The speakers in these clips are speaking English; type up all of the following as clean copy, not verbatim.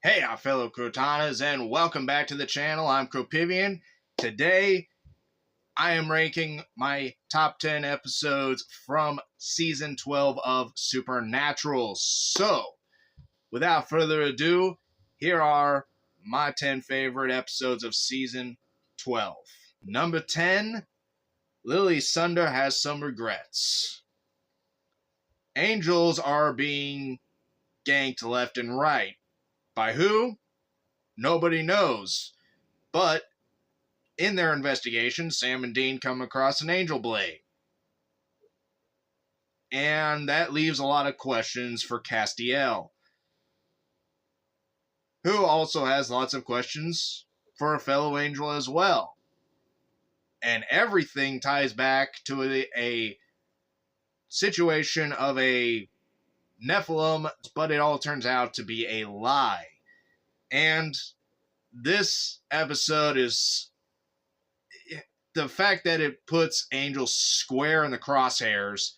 Hey, our fellow Crotanas, and welcome back to the channel. I'm Cropivian. Today, I am ranking my top 10 episodes from Season 12 of Supernatural. So, without further ado, here are my 10 favorite episodes of Season 12. Number 10, Lily Sunder has some regrets. Angels are being ganked left and right. By who? Nobody knows. But in their investigation, Sam and Dean come across an angel blade. And that leaves a lot of questions for Castiel, who also has lots of questions for a fellow angel as well. And everything ties back to a situation of a Nephilim, but it all turns out to be a lie. And this episode is the fact that it puts Angel square in the crosshairs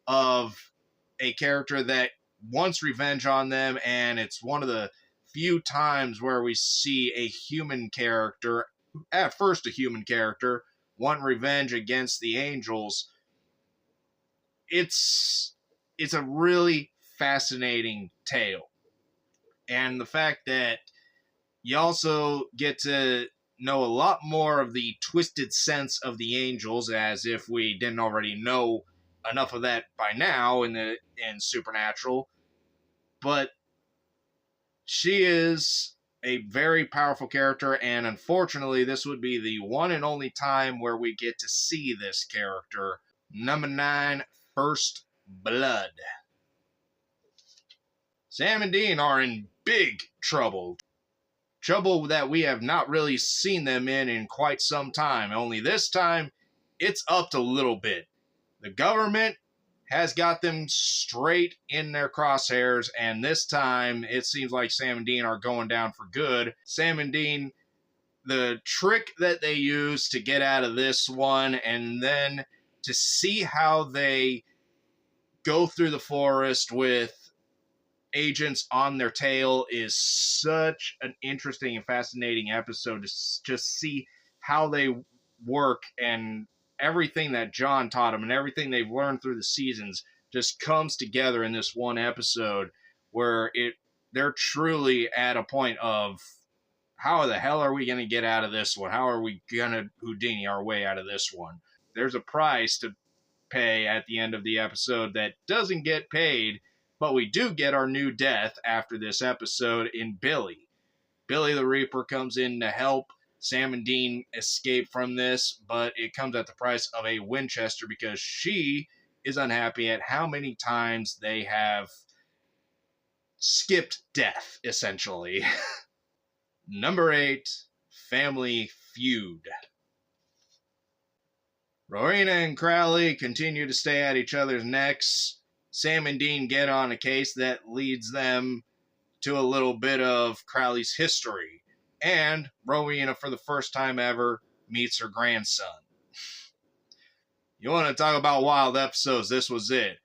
of a character that wants revenge on them, and it's one of the few times where we see a human character, at first a human character, want revenge against the Angels. It's a really fascinating tale. And the fact that you also get to know a lot more of the twisted sense of the Angels, as if we didn't already know enough of that by now in Supernatural. But she is a very powerful character, and unfortunately this would be the one and only time where we get to see this character. Number 9, First Blood. Sam and Dean are in big trouble. Trouble that we have not really seen them in quite some time. Only this time, it's upped a little bit. The government has got them straight in their crosshairs, and this time, it seems like Sam and Dean are going down for good. Sam and Dean, the trick that they use to get out of this one, and then to see how they go through the forest with agents on their tail, is such an interesting and fascinating episode to just see how they work, and everything that John taught them and everything they've learned through the seasons just comes together in this one episode where they're truly at a point of, how the hell are we going to get out of this one? How are we going to Houdini our way out of this one? There's a price to pay at the end of the episode that doesn't get paid, but we do get our new death after this episode in Billy. Billy the Reaper comes in to help Sam and Dean escape from this, but it comes at the price of a Winchester because she is unhappy at how many times they have skipped death, essentially. Number 8, Family Feud. Rowena and Crowley continue to stay at each other's necks. Sam and Dean get on a case that leads them to a little bit of Crowley's history. And Rowena, for the first time ever, meets her grandson. You want to talk about wild episodes, this was it.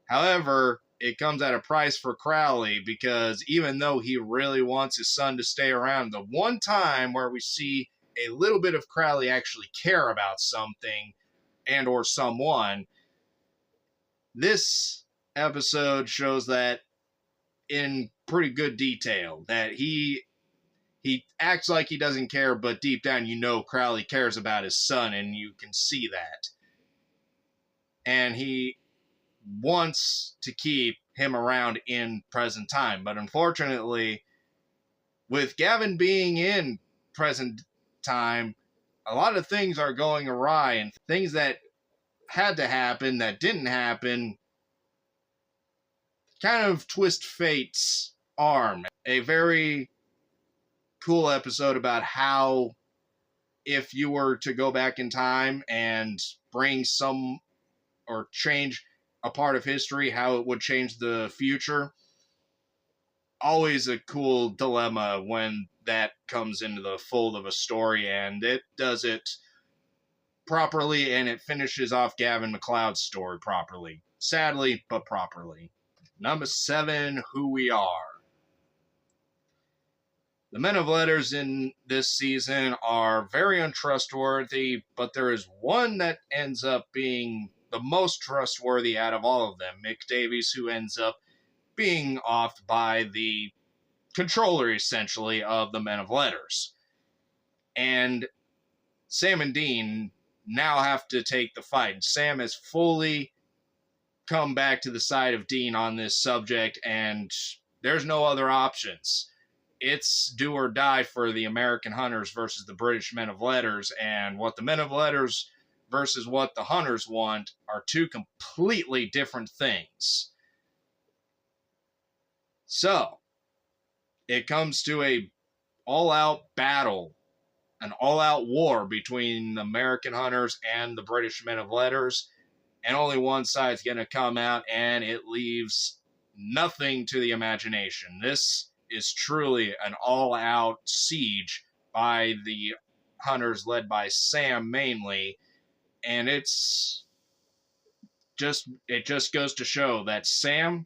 However, it comes at a price for Crowley, because even though he really wants his son to stay around, the one time where we see a little bit of Crowley actually care about something and or someone, this episode shows that in pretty good detail, that he acts like he doesn't care, but deep down you know Crowley cares about his son, and you can see that. And he wants to keep him around in present time. But unfortunately, with Gavin being in present time, a lot of things are going awry, and things that had to happen that didn't happen kind of twist fate's arm. A very cool episode about how, if you were to go back in time and bring some or change a part of history, how it would change the future. Always a cool dilemma when that comes into the fold of a story, and it does it properly, and it finishes off Gavin MacLeod's story properly. Sadly, but properly. Number 7, Who We Are. The men of letters in this season are very untrustworthy, but there is one that ends up being the most trustworthy out of all of them, Mick Davies, who ends up being offed by the controller, essentially, of the men of letters. And Sam and Dean now have to take the fight. Sam has fully come back to the side of Dean on this subject, and there's no other options. It's do or die for the American hunters versus the British men of letters, and what the men of letters versus what the hunters want are two completely different things. So, it comes to a all-out battle, an all-out war between the American hunters and the British men of letters, and only one side's going to come out, and it leaves nothing to the imagination. This is truly an all-out siege by the hunters led by Sam mainly, and it just goes to show that Sam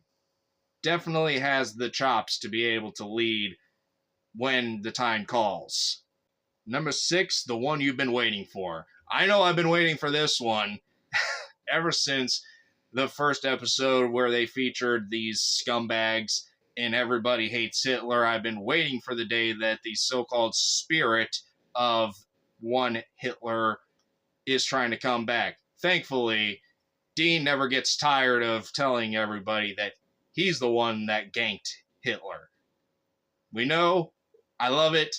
definitely has the chops to be able to lead when the time calls. Number 6, the one you've been waiting for. I know I've been waiting for this one ever since the first episode where they featured these scumbags in Everybody Hates Hitler. I've been waiting for the day that the so-called spirit of one Hitler is trying to come back. Thankfully, Dean never gets tired of telling everybody that he's the one that ganked Hitler. We know. I love it.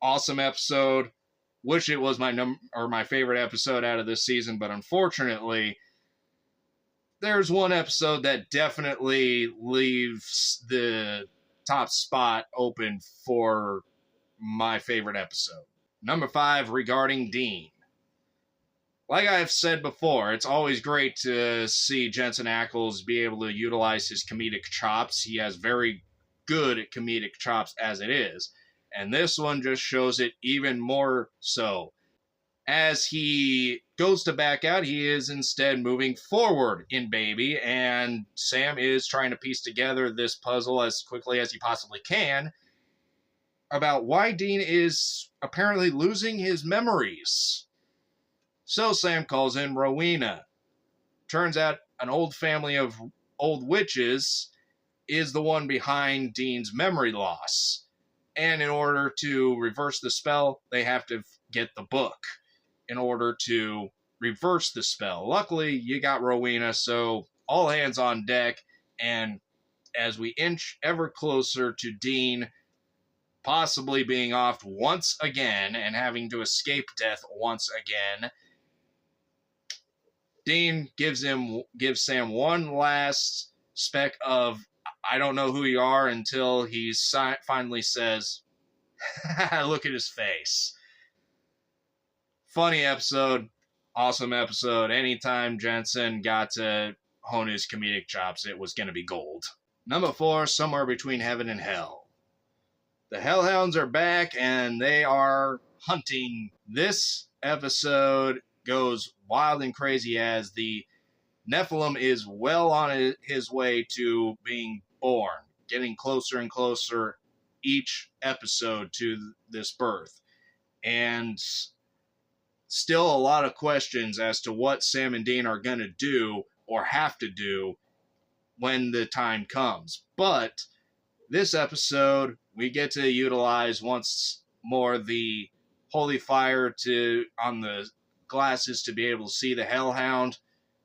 Awesome episode. Wish it was my favorite episode out of this season, but unfortunately, there's one episode that definitely leaves the top spot open for my favorite episode. Number 5, regarding Dean. Like I've said before, it's always great to see Jensen Ackles be able to utilize his comedic chops. He has very good comedic chops as it is. And this one just shows it even more so. As he goes to back out, he is instead moving forward in Baby, and Sam is trying to piece together this puzzle as quickly as he possibly can about why Dean is apparently losing his memories. So Sam calls in Rowena. Turns out an old family of old witches is the one behind Dean's memory loss. And in order to reverse the spell, they have to get the book in order to reverse the spell. Luckily, you got Rowena, so all hands on deck. And as we inch ever closer to Dean possibly being offed once again and having to escape death once again, Dean gives Sam one last speck of, I don't know who you are, until he finally says, look at his face. Funny episode, awesome episode. Anytime Jensen got to hone his comedic chops, it was going to be gold. Number 4, Somewhere Between Heaven and Hell. The Hellhounds are back, and they are hunting. This episode goes wild and crazy as the Nephilim is well on his way to being born, getting closer and closer each episode to this birth. And still a lot of questions as to what Sam and Dean are going to do or have to do when the time comes. But this episode, we get to utilize once more the holy fire on the glasses to be able to see the Hellhound.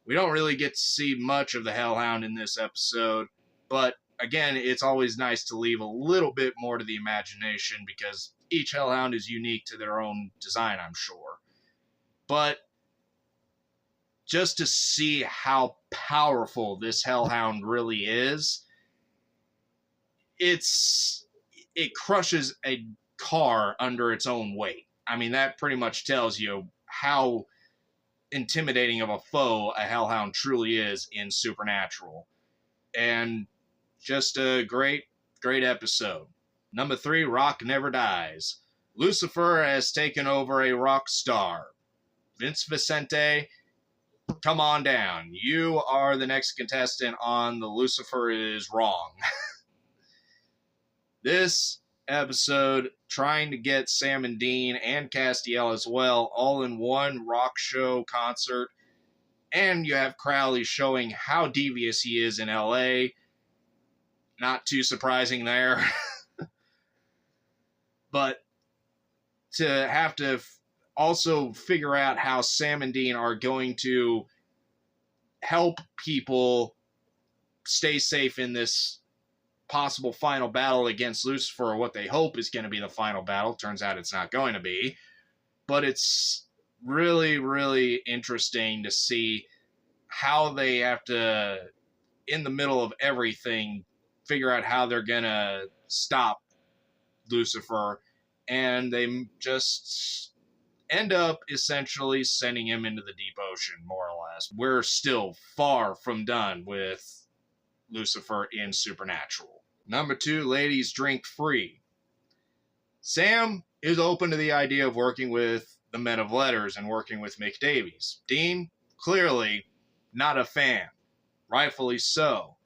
We don't really get to see much of the Hellhound in this episode, but again, it's always nice to leave a little bit more to the imagination because each Hellhound is unique to their own design, I'm sure. But just to see how powerful this Hellhound really is, it crushes a car under its own weight. I mean, that pretty much tells you how intimidating of a foe a Hellhound truly is in Supernatural. And just a great episode. Number 3, Rock Never Dies. Lucifer has taken over a rock star. Vince Vicente, come on down. You are the next contestant on the Lucifer is Wrong. This episode trying to get Sam and Dean and Castiel as well all in one rock show concert. And you have Crowley showing how devious he is in LA. Not too surprising there. But to have to also figure out how Sam and Dean are going to help people stay safe in this possible final battle against Lucifer, what they hope is going to be the final battle. Turns out it's not going to be. But it's really, really interesting to see how they have to, in the middle of everything, figure out how they're going to stop Lucifer. And they just end up essentially sending him into the deep ocean, more or less. We're still far from done with Lucifer in Supernatural. Number 2, ladies drink free. Sam is open to the idea of working with the Men of Letters and working with Mick Davies. Dean, clearly not a fan. Rightfully so,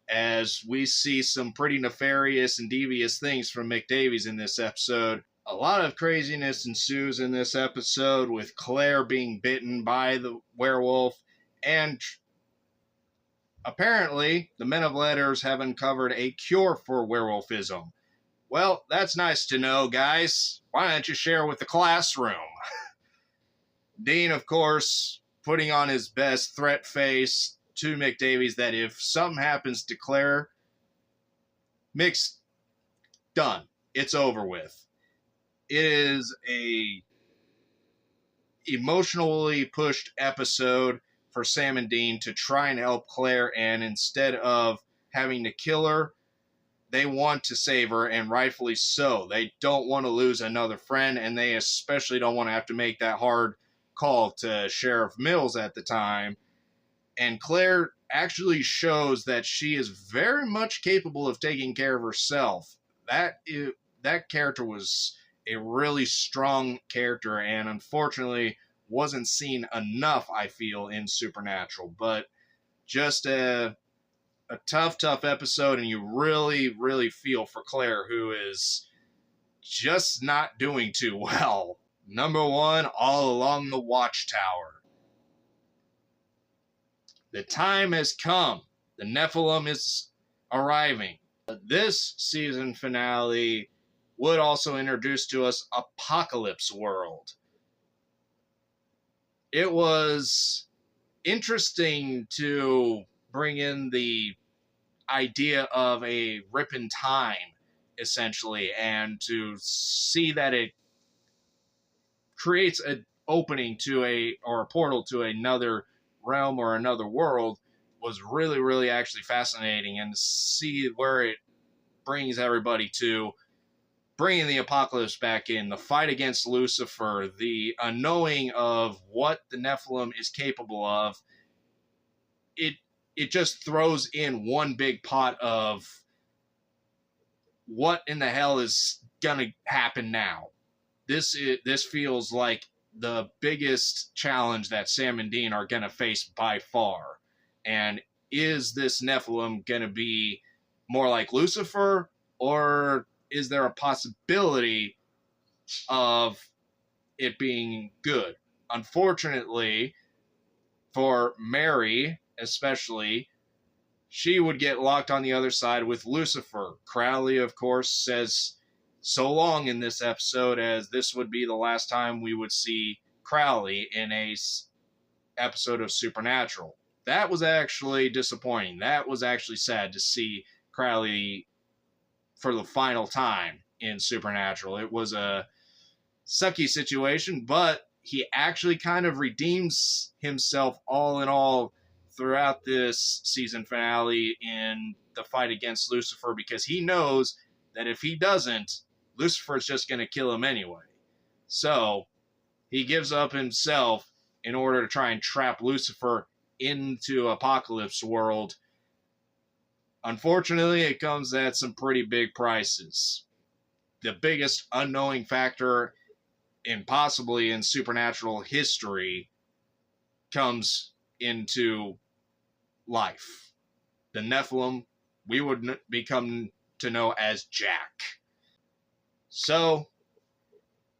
as we see some pretty nefarious and devious things from Mick Davies in this episode. A lot of craziness ensues in this episode, with Claire being bitten by the werewolf, and apparently the Men of Letters have uncovered a cure for werewolfism. Well, that's nice to know, guys. Why don't you share with the classroom? Dean, of course, putting on his best threat face to Mick Davies that if something happens to Claire, Mick's done. It's over with. It is a emotionally pushed episode for Sam and Dean to try and help Claire, and instead of having to kill her, they want to save her, and rightfully so. They don't want to lose another friend, and they especially don't want to have to make that hard call to Sheriff Mills at the time. And Claire actually shows that she is very much capable of taking care of herself. That character was a really strong character, and unfortunately wasn't seen enough, I feel, in Supernatural. But just a tough episode, and you really, really feel for Claire, who is just not doing too well. Number 1, All Along the Watchtower. The time has come. The Nephilim is arriving. This season finale would also introduce to us Apocalypse World. It was interesting to bring in the idea of a rip in time, essentially, and to see that it creates an opening to a portal to another realm or another world was really, really actually fascinating, and to see where it brings everybody to, bringing the apocalypse back in, the fight against Lucifer, the unknowing of what the Nephilim is capable of. It just throws in one big pot of what in the hell is gonna happen now. This feels like the biggest challenge that Sam and Dean are gonna face by far. And is this Nephilim gonna be more like Lucifer, or is there a possibility of it being good? Unfortunately, for Mary especially, she would get locked on the other side with Lucifer. Crowley, of course, says so long in this episode, as this would be the last time we would see Crowley in a episode of Supernatural. That was actually disappointing. That was actually sad to see Crowley for the final time in Supernatural. It was a sucky situation, but he actually kind of redeems himself all in all throughout this season finale in the fight against Lucifer, because he knows that if he doesn't, Lucifer's just going to kill him anyway. So he gives up himself in order to try and trap Lucifer into Apocalypse World. Unfortunately, it comes at some pretty big prices. The biggest unknowing factor possibly in Supernatural history comes into life. The Nephilim, we would become to know as Jack. So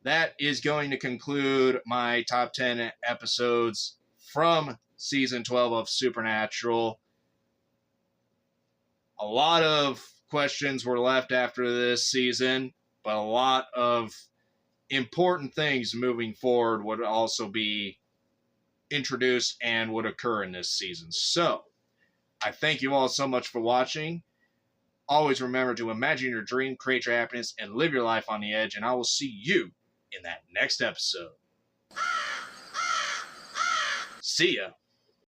that is going to conclude my top 10 episodes from season 12 of Supernatural. A lot of questions were left after this season, but a lot of important things moving forward would also be introduced and would occur in this season. So, I thank you all so much for watching. Always remember to imagine your dream, create your happiness, and live your life on the edge, and I will see you in that next episode. See ya.